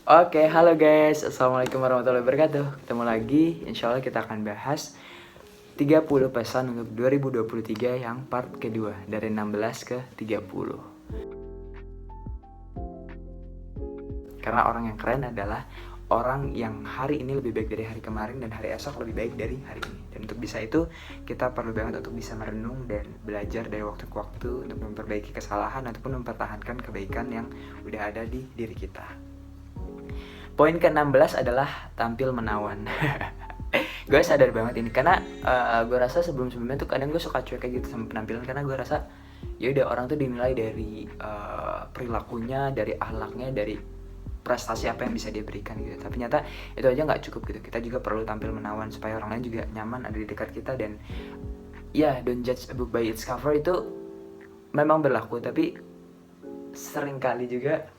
Oke, halo guys. Assalamualaikum warahmatullahi wabarakatuh. Ketemu lagi. Insya Allah kita akan bahas 30 pesan untuk 2023 yang part kedua, dari 16 ke 30. Karena orang yang keren adalah orang yang hari ini lebih baik dari hari kemarin dan hari esok lebih baik dari hari ini. Dan untuk bisa itu, kita perlu banget untuk bisa merenung dan belajar dari waktu ke waktu untuk memperbaiki kesalahan ataupun mempertahankan kebaikan yang udah ada di diri kita. Poin ke-16 adalah tampil menawan. Gue sadar banget ini karena gue rasa sebelum-sebelumnya tuh kadang gue suka cuek kayak gitu sama penampilan, karena gue rasa ya udah orang tuh dinilai dari perilakunya, dari akhlaknya, dari prestasi apa yang bisa dia berikan gitu. Tapi ternyata itu aja nggak cukup gitu. Kita juga perlu tampil menawan supaya orang lain juga nyaman ada di dekat kita. Dan ya, don't judge a book by its cover itu memang berlaku, tapi seringkali juga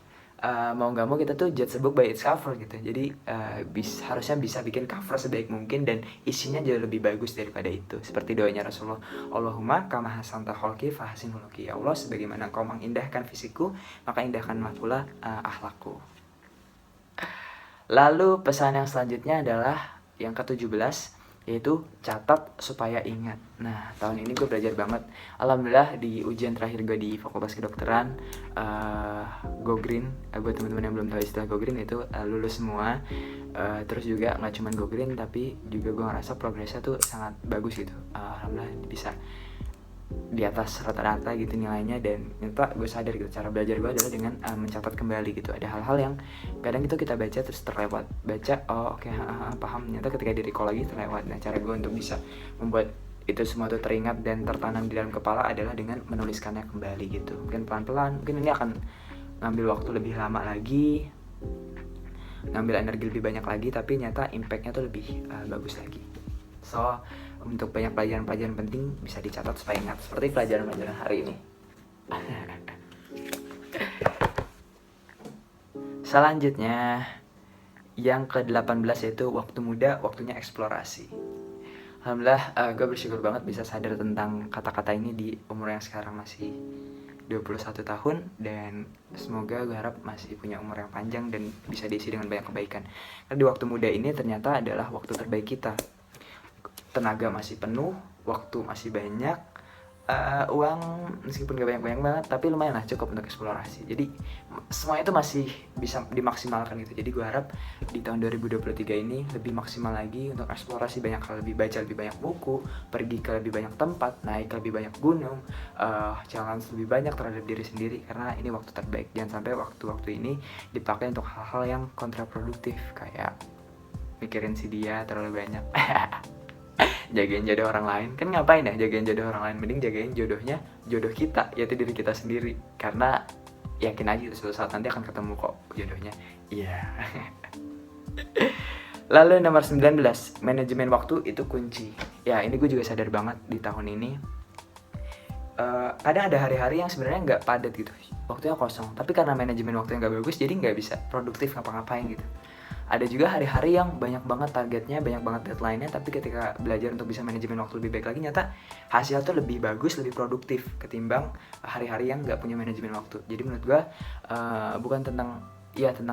mau nggak mau kita tuh judge a book by its cover gitu. Jadi harusnya bisa bikin cover sebaik mungkin dan isinya jauh lebih bagus daripada itu. Seperti doanya Rasulullah, Allahumma kama hasanta kholqi fahasin huluki. Ya Allah, sebagaimana engkau mengindahkan fisikku, maka indahkanlah pula akhlakku. Lalu pesan yang selanjutnya adalah yang ke-17, yaitu catat supaya ingat. Nah, tahun ini gue belajar banget. Alhamdulillah di ujian terakhir gue di Fakultas Kedokteran, Go Green, buat teman-teman yang belum tahu istilah Go Green itu lulus semua. Terus juga nggak cuma Go Green, tapi juga gue ngerasa progresnya tuh sangat bagus gitu. Alhamdulillah bisa di atas rata-rata gitu nilainya. Dan ternyata gue sadar gitu, cara belajar gue adalah dengan mencatat kembali gitu. Ada hal-hal yang kadang itu kita baca terus terlewat, baca oke, paham, ternyata ketika di recall lagi terlewat. Nah, cara gue untuk bisa membuat itu semua tuh teringat dan tertanam di dalam kepala adalah dengan menuliskannya kembali gitu. Mungkin pelan-pelan, mungkin ini akan ngambil waktu lebih lama lagi, ngambil energi lebih banyak lagi, tapi nyata impactnya tuh lebih bagus lagi. So, untuk banyak pelajaran-pelajaran penting bisa dicatat supaya ingat, seperti pelajaran-pelajaran hari ini. Selanjutnya, yang ke-18 yaitu waktu muda, waktunya eksplorasi. Alhamdulillah, gue bersyukur banget bisa sadar tentang kata-kata ini di umur yang sekarang masih 21 tahun. Dan semoga gue harap masih punya umur yang panjang dan bisa diisi dengan banyak kebaikan. Karena di waktu muda ini ternyata adalah waktu terbaik kita. Tenaga masih penuh, waktu masih banyak, uang meskipun gak banyak-banyak banget, tapi lumayan lah cukup untuk eksplorasi. Jadi semua itu masih bisa dimaksimalkan gitu. Jadi gue harap di tahun 2023 ini lebih maksimal lagi untuk eksplorasi banyak hal, lebih baca lebih banyak buku, pergi ke lebih banyak tempat, naik ke lebih banyak gunung, challenge lebih banyak terhadap diri sendiri, karena ini waktu terbaik. Jangan sampai waktu-waktu ini dipakai untuk hal-hal yang kontraproduktif, kayak mikirin si dia terlalu banyak. Jagain jodoh orang lain, kan ngapain ya jagain jodoh orang lain, mending jagain jodoh kita, yaitu diri kita sendiri. Karena yakin aja suatu saat nanti akan ketemu kok jodohnya. Iya. Lalu nomor 19, manajemen waktu itu kunci. Ya, ini gue juga sadar banget di tahun ini. Kadang ada hari-hari yang sebenarnya nggak padat gitu, waktunya kosong, tapi karena manajemen waktu yang nggak bagus, jadi nggak bisa produktif ngapa-ngapain gitu. Ada juga hari-hari yang banyak banget targetnya, banyak banget deadline-nya, tapi ketika belajar untuk bisa manajemen waktu lebih baik lagi, nyata hasil tuh lebih bagus, lebih produktif ketimbang hari-hari yang nggak punya manajemen waktu. Jadi menurut gue bukan tentang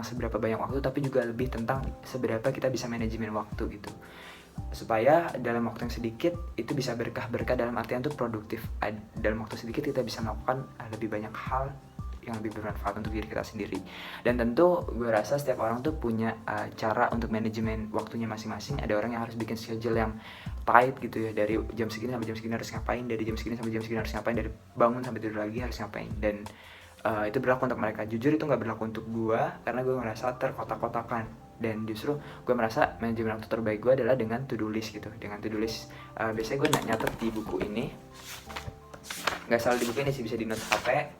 seberapa banyak waktu, tapi juga lebih tentang seberapa kita bisa manajemen waktu gitu, supaya dalam waktu yang sedikit itu bisa berkah dalam artian tuh produktif. Dalam waktu sedikit kita bisa melakukan lebih banyak hal yang lebih bermanfaat untuk diri kita sendiri. Dan tentu gue rasa setiap orang tuh punya cara untuk manajemen waktunya masing-masing. Ada orang yang harus bikin schedule yang tight gitu ya, dari jam segini sampai jam segini harus ngapain, dari jam segini sampai jam segini harus ngapain, dari bangun sampai tidur lagi harus ngapain. Dan itu berlaku untuk mereka. Jujur itu gak berlaku untuk gue, karena gue ngerasa terkotak-kotakan. Dan justru gue merasa manajemen waktu terbaik gue adalah dengan to-do list gitu. Dengan to-do list, biasanya gue nyatet di buku ini. Gak selalu di buku ini sih, bisa di notes HP,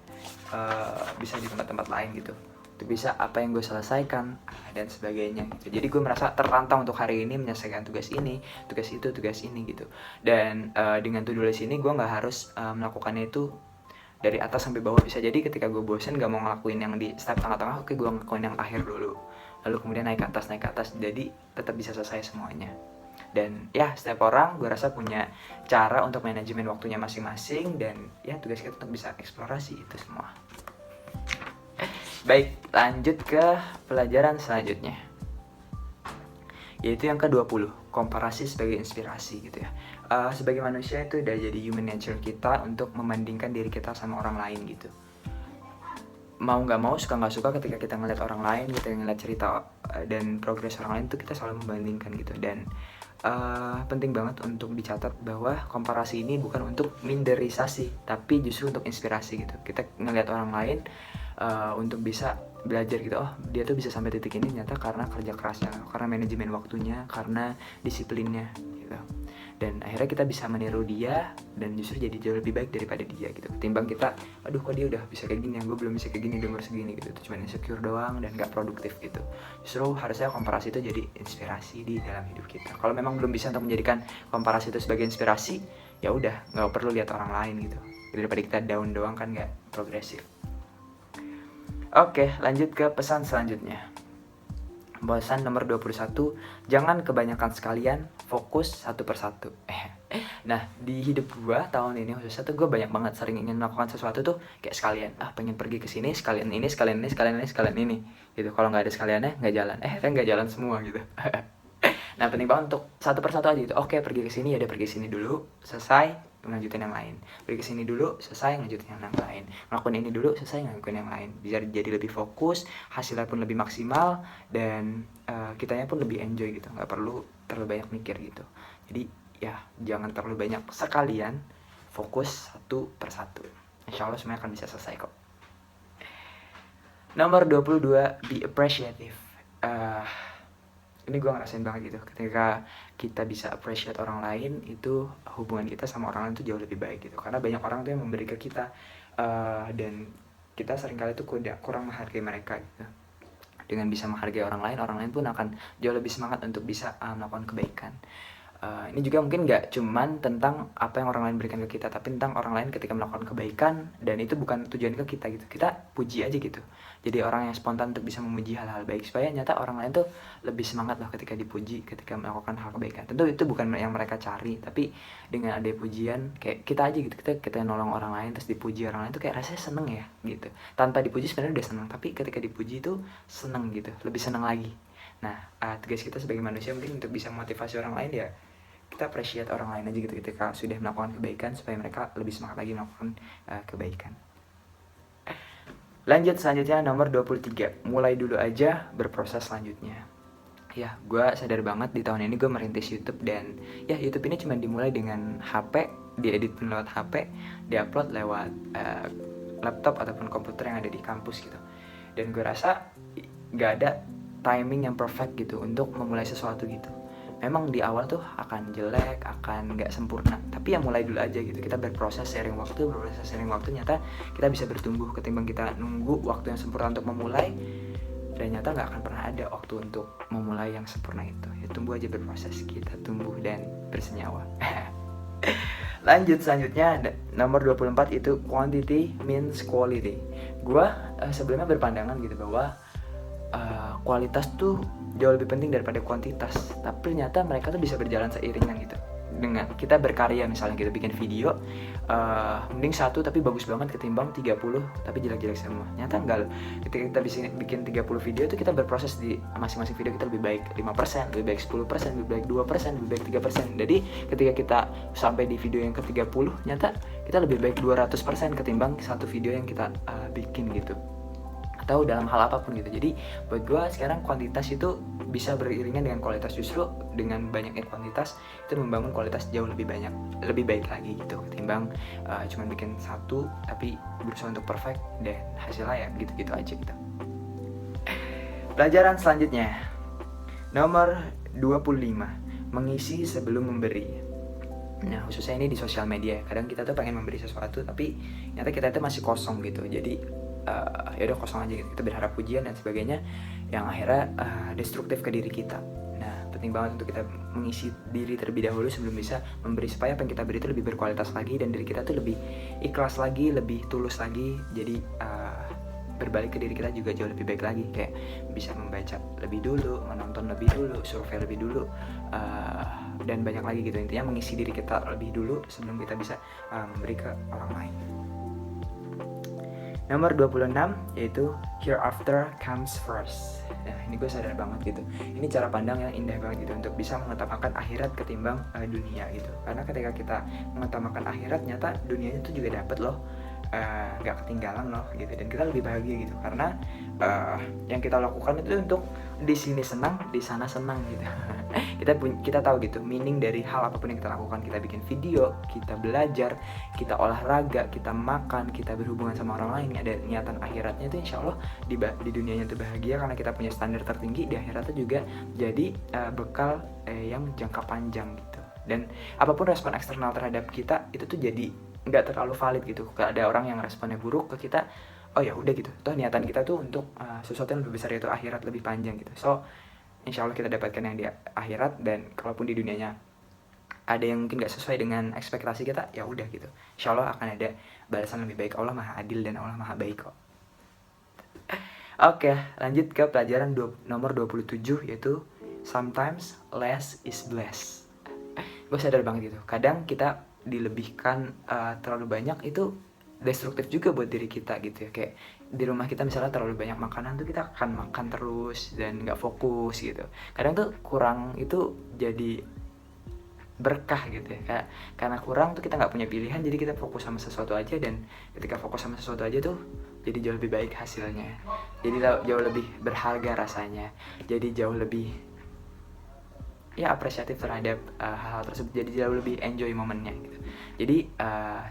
bisa di tempat-tempat lain gitu. Itu bisa apa yang gue selesaikan dan sebagainya gitu. Jadi gue merasa tertantang untuk hari ini menyelesaikan tugas ini, tugas itu, tugas ini gitu. Dan dengan to-do list ini gue nggak harus melakukannya itu dari atas sampai bawah. Bisa jadi ketika gue bosen gak mau ngelakuin yang di step tengah-tengah, oke gue ngelakuin yang akhir dulu, lalu kemudian naik ke atas, jadi tetap bisa selesai semuanya. Dan ya, setiap orang gue rasa punya cara untuk manajemen waktunya masing-masing. Dan ya, tugas kita untuk bisa eksplorasi itu semua. Baik, lanjut ke pelajaran selanjutnya, yaitu yang ke-20, komparasi sebagai inspirasi gitu ya. Sebagai manusia itu udah jadi human nature kita untuk membandingkan diri kita sama orang lain gitu. Mau nggak mau, suka nggak suka, ketika kita ngeliat orang lain, kita ngeliat cerita dan progres orang lain tuh kita selalu membandingkan gitu. Dan penting banget untuk dicatat bahwa komparasi ini bukan untuk minderisasi, tapi justru untuk inspirasi gitu. Kita ngeliat orang lain untuk bisa belajar gitu, oh dia tuh bisa sampai titik ini ternyata karena kerja kerasnya, karena manajemen waktunya, karena disiplinnya gitu. Dan akhirnya kita bisa meniru dia dan justru jadi jauh lebih baik daripada dia gitu, ketimbang kita aduh kok dia udah bisa kayak gini, yang gue belum bisa kayak gini di umur segini gitu. Itu cuma insecure doang dan gak produktif gitu. Justru harusnya komparasi itu jadi inspirasi di dalam hidup kita. Kalau memang belum bisa untuk menjadikan komparasi itu sebagai inspirasi, ya udah nggak perlu lihat orang lain gitu, daripada kita down doang kan nggak progresif. Oke, lanjut ke pesan selanjutnya. Pesan nomor 21, jangan kebanyakan sekalian, fokus satu persatu. Nah, di hidup gua tahun ini khususnya tuh gue banyak banget sering ingin melakukan sesuatu tuh kayak sekalian. Pengen pergi ke sini, sekalian ini, sekalian ini, sekalian ini, sekalian ini. Gitu. Kalau nggak ada sekaliannya, nggak jalan. Kan nggak jalan semua gitu. Nah, penting banget untuk satu persatu aja gitu. Oke, pergi ke sini, ya udah pergi sini dulu, selesai, lanjutin yang lain. Pergi ke sini dulu, selesai, lanjutin yang lain. Ngelakuin ini dulu, selesai, ngelakuin yang lain. Bisa jadi lebih fokus, hasilnya pun lebih maksimal, dan kitanya pun lebih enjoy gitu. Nggak perlu terlalu banyak mikir gitu. Jadi ya jangan terlalu banyak, sekalian fokus satu persatu. Insya Allah semuanya akan bisa selesai kok. Nomor 22, be appreciative. Ini gue ngerasain banget gitu, ketika kita bisa appreciate orang lain, itu hubungan kita sama orang lain tuh jauh lebih baik gitu. Karena banyak orang tuh yang memberi ke kita, dan kita seringkali tuh kurang menghargai mereka gitu. Dengan bisa menghargai orang lain pun akan jauh lebih semangat untuk bisa melakukan kebaikan. Ini juga mungkin gak cuman tentang apa yang orang lain berikan ke kita, tapi tentang orang lain ketika melakukan kebaikan, dan itu bukan tujuan ke kita gitu, kita puji aja gitu. Jadi orang yang spontan untuk bisa memuji hal-hal baik, supaya nyata orang lain tuh lebih semangat loh ketika dipuji, ketika melakukan hal kebaikan. Tentu itu bukan yang mereka cari, tapi dengan ada pujian, kayak kita aja gitu, kita nolong orang lain terus dipuji orang lain tuh kayak rasanya seneng ya gitu. Tanpa dipuji sebenarnya udah seneng, tapi ketika dipuji tuh seneng gitu, lebih seneng lagi. Nah, tugas kita sebagai manusia mungkin untuk bisa memotivasi orang lain ya, kita appreciate orang lain aja gitu ketika sudah melakukan kebaikan, supaya mereka lebih semangat lagi melakukan kebaikan. Lanjut selanjutnya, nomor 23, mulai dulu aja, berproses selanjutnya. Ya, gue sadar banget di tahun ini gue merintis YouTube, dan ya YouTube ini cuma dimulai dengan HP, diedit pun lewat HP, diupload lewat laptop ataupun komputer yang ada di kampus gitu. Dan gue rasa gak ada timing yang perfect gitu untuk memulai sesuatu gitu. Memang di awal tuh akan jelek, akan nggak sempurna, tapi ya mulai dulu aja gitu. Kita berproses sering waktu, nyata kita bisa bertumbuh ketimbang kita nunggu waktu yang sempurna untuk memulai, dan nyata nggak akan pernah ada waktu untuk memulai yang sempurna itu. Ya tunggu aja, berproses, kita tumbuh dan bersenyawa. Lanjut selanjutnya, nomor 24 itu quantity means quality. Gua sebelumnya berpandangan gitu bahwa kualitas tuh jauh lebih penting daripada kuantitas, tapi ternyata mereka tuh bisa berjalan seiringan gitu. Dengan kita berkarya, misalnya kita bikin video, mending satu tapi bagus banget ketimbang 30 tapi jelek-jelek semua. Nyata enggak, ketika kita bisa bikin 30 video itu kita berproses di masing-masing video kita lebih baik 5%, lebih baik 10%, lebih baik 2%, lebih baik 3%. Jadi ketika kita sampai di video yang ke-30, nyata kita lebih baik 200% ketimbang satu video yang kita bikin gitu, atau dalam hal apapun gitu. Jadi buat gue sekarang kuantitas itu bisa beriringan dengan kualitas. Justru dengan banyaknya kuantitas itu membangun kualitas jauh lebih banyak, lebih baik lagi gitu, ketimbang cuma bikin satu tapi berusaha untuk perfect dan hasilnya ya gitu-gitu aja gitu. Pelajaran selanjutnya, nomor 25, mengisi sebelum memberi. Nah, khususnya ini di sosial media. Kadang kita tuh pengen memberi sesuatu tapi ternyata kita itu masih kosong gitu. Jadi ya udah kosong aja gitu. Kita berharap pujian dan sebagainya yang akhirnya destruktif ke diri kita. Nah, penting banget untuk kita mengisi diri terlebih dahulu sebelum bisa memberi, supaya apa yang kita beri itu lebih berkualitas lagi dan diri kita tuh lebih ikhlas lagi, lebih tulus lagi. Jadi berbalik ke diri kita juga jauh lebih baik lagi, kayak bisa membaca lebih dulu, menonton lebih dulu, survei lebih dulu, dan banyak lagi gitu. Intinya mengisi diri kita lebih dulu sebelum kita bisa memberi ke orang lain. Nomor 26 yaitu hereafter comes first. Nah, ini gue sadar banget gitu. Ini cara pandang yang indah banget gitu untuk bisa mengutamakan akhirat ketimbang dunia gitu. Karena ketika kita mengutamakan akhirat, nyata dunianya tuh juga dapet loh. Gak ketinggalan loh gitu, dan kita lebih bahagia gitu karena yang kita lakukan itu untuk di sini senang, di sana senang gitu. kita tahu gitu meaning dari hal apapun yang kita lakukan. Kita bikin video, kita belajar, kita olahraga, kita makan, kita berhubungan sama orang lain, ada niatan akhiratnya itu insya Allah di dunianya itu bahagia karena kita punya standar tertinggi, di akhiratnya juga jadi bekal yang jangka panjang gitu. Dan apapun respon eksternal terhadap kita itu tuh jadi nggak terlalu valid gitu. Kalau ada orang yang responnya buruk ke kita, oh ya udah gitu, toh niatan kita tuh untuk sesuatu yang lebih besar, yaitu akhirat lebih panjang gitu. So insya Allah kita dapatkan yang di akhirat, dan kalaupun di dunianya ada yang mungkin nggak sesuai dengan ekspektasi kita, ya udah gitu, insya Allah akan ada balasan lebih baik. Allah maha adil dan Allah maha baik kok. Oke, lanjut ke pelajaran nomor 27 yaitu sometimes less is blessed. Gue sadar banget gitu, kadang kita dilebihkan terlalu banyak itu destruktif juga buat diri kita gitu ya. Kayak di rumah kita misalnya terlalu banyak makanan tuh kita akan makan terus dan nggak fokus gitu. Kadang tuh kurang itu jadi berkah gitu ya, kayak karena kurang tuh kita nggak punya pilihan, jadi kita fokus sama sesuatu aja, dan ketika fokus sama sesuatu aja tuh jadi jauh lebih baik hasilnya, jadi jauh lebih berharga rasanya, jadi jauh lebih ya apresiatif terhadap hal-hal tersebut, jadi jauh lebih enjoy momennya gitu. Jadi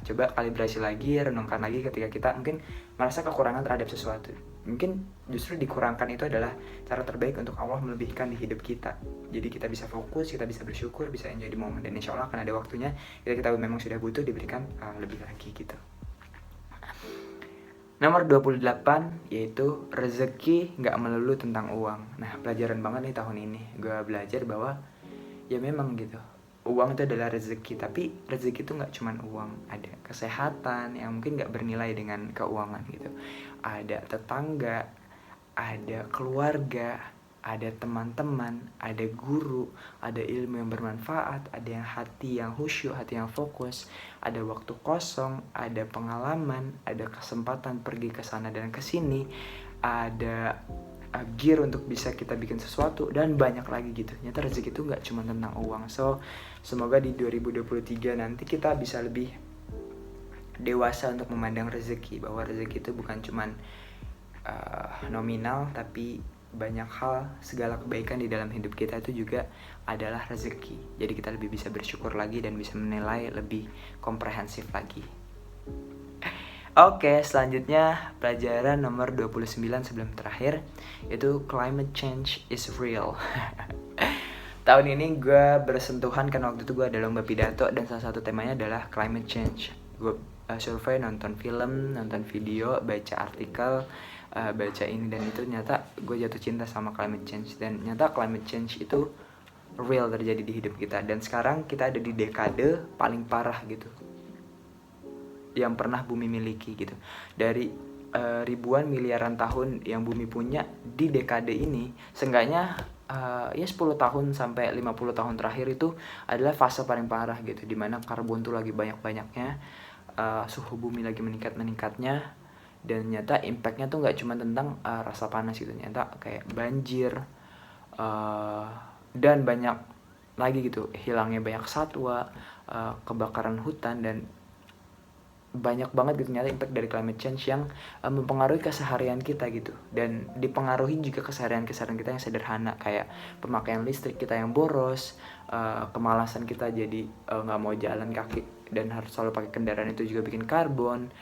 coba kalibrasi lagi, renungkan lagi ketika kita mungkin merasa kekurangan terhadap sesuatu. Mungkin justru dikurangkan itu adalah cara terbaik untuk Allah melebihkan di hidup kita. Jadi kita bisa fokus, kita bisa bersyukur, bisa enjoy di momen, dan insya Allah akan ada waktunya ketika kita memang sudah butuh diberikan lebih lagi gitu. Nomor 28 yaitu rezeki gak melulu tentang uang. Nah, pelajaran banget nih tahun ini. Gue belajar bahwa ya memang gitu, uang itu adalah rezeki, tapi rezeki itu gak cuma uang. Ada kesehatan yang mungkin gak bernilai dengan keuangan gitu. Ada tetangga, ada keluarga, ada teman-teman, ada guru, ada ilmu yang bermanfaat, ada yang hati yang khusyuk, hati yang fokus, ada waktu kosong, ada pengalaman, ada kesempatan pergi ke sana dan ke sini, ada gear untuk bisa kita bikin sesuatu, dan banyak lagi gitu. Nyata rezeki itu nggak cuma tentang uang. So semoga di 2023 nanti kita bisa lebih dewasa untuk memandang rezeki, bahwa rezeki itu bukan cuma nominal, tapi banyak hal, segala kebaikan di dalam hidup kita itu juga adalah rezeki. Jadi kita lebih bisa bersyukur lagi dan bisa menilai lebih komprehensif lagi. Oke, selanjutnya pelajaran nomor 29 sebelum terakhir, yaitu climate change is real. Tahun ini gue bersentuhan karena waktu itu gue ada lomba pidato dan salah satu temanya adalah climate change. Gue survei, nonton film, nonton video, baca artikel, baca ini dan itu, nyata gue jatuh cinta sama climate change. Dan nyata climate change itu real terjadi di hidup kita, dan sekarang kita ada di dekade paling parah gitu yang pernah bumi miliki gitu. Dari ribuan miliaran tahun yang bumi punya, di dekade ini seenggaknya ya 10 tahun sampai 50 tahun terakhir itu adalah fase paling parah gitu, dimana karbon tuh lagi banyak-banyaknya, suhu bumi lagi meningkat-meningkatnya, dan nyata impactnya tuh nggak cuma tentang rasa panas gitu, nyata kayak banjir dan banyak lagi gitu, hilangnya banyak satwa, kebakaran hutan, dan banyak banget gitu nyata impact dari climate change yang mempengaruhi keseharian kita gitu, dan dipengaruhi juga keseharian kita yang sederhana, kayak pemakaian listrik kita yang boros, kemalasan kita jadi nggak mau jalan kaki dan harus selalu pakai kendaraan, itu juga bikin karbon,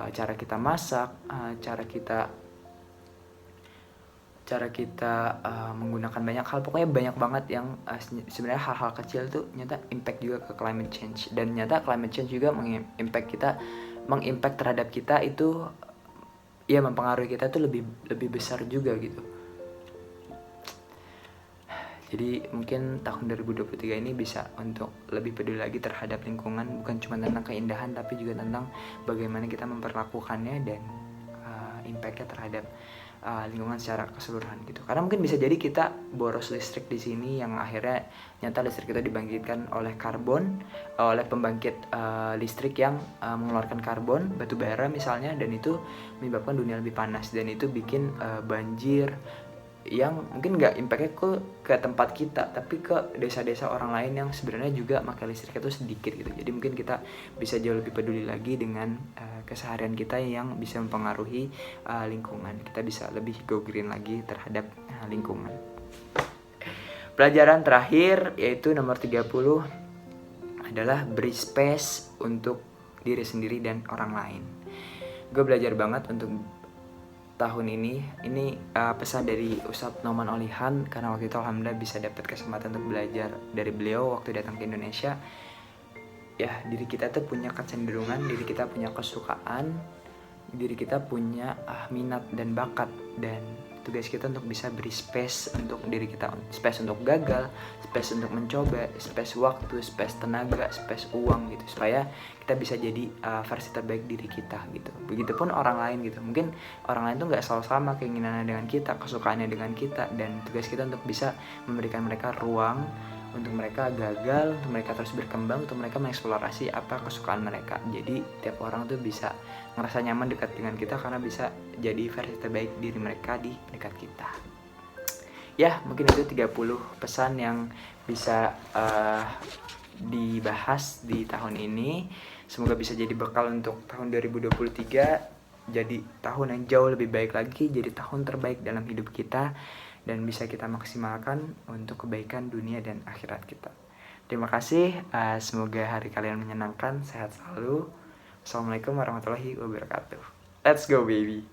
cara kita masak, cara kita menggunakan banyak hal, pokoknya banyak banget yang sebenarnya hal-hal kecil tuh nyata impact juga ke climate change. Dan nyata climate change juga mengimpact terhadap kita itu ya, mempengaruhi kita tuh lebih besar juga gitu. Jadi mungkin tahun 2023 ini bisa untuk lebih peduli lagi terhadap lingkungan, bukan cuma tentang keindahan tapi juga tentang bagaimana kita memperlakukannya dan impactnya terhadap lingkungan secara keseluruhan gitu. Karena mungkin bisa jadi kita boros listrik di sini yang akhirnya nyata listrik itu dibangkitkan oleh karbon, oleh pembangkit listrik yang mengeluarkan karbon, batu bara misalnya, dan itu menyebabkan dunia lebih panas, dan itu bikin banjir yang mungkin nggak impactnya ke tempat kita, tapi ke desa-desa orang lain yang sebenarnya juga pakai listrik itu sedikit gitu. Jadi mungkin kita bisa jauh lebih peduli lagi dengan keseharian kita yang bisa mempengaruhi lingkungan. Kita bisa lebih go green lagi terhadap lingkungan. Pelajaran terakhir yaitu nomor 30 adalah beri space untuk diri sendiri dan orang lain. Gue belajar banget untuk tahun ini pesan dari Ustadz Noman Olihan, karena waktu itu alhamdulillah bisa dapat kesempatan untuk belajar dari beliau waktu datang ke Indonesia. Ya, diri kita tuh punya kecenderungan, diri kita punya kesukaan, diri kita punya minat dan bakat, dan tugas kita untuk bisa beri space untuk diri kita, space untuk gagal, space untuk mencoba, space waktu, space tenaga, space uang gitu, supaya kita bisa jadi versi terbaik diri kita gitu. Begitupun orang lain gitu, mungkin orang lain tuh nggak selalu sama keinginannya dengan kita, kesukaannya dengan kita, dan tugas kita untuk bisa memberikan mereka ruang untuk mereka gagal, untuk mereka terus berkembang, untuk mereka mengeksplorasi apa kesukaan mereka. Jadi tiap orang tuh bisa ngerasa nyaman dekat dengan kita karena bisa jadi versi terbaik diri mereka di dekat kita. Ya, mungkin itu 30 pesan yang bisa dibahas di tahun ini. Semoga bisa jadi bekal untuk tahun 2023, jadi tahun yang jauh lebih baik lagi, jadi tahun terbaik dalam hidup kita, dan bisa kita maksimalkan untuk kebaikan dunia dan akhirat kita. Terima kasih, semoga hari kalian menyenangkan, sehat selalu. Assalamualaikum warahmatullahi wabarakatuh. Let's go baby.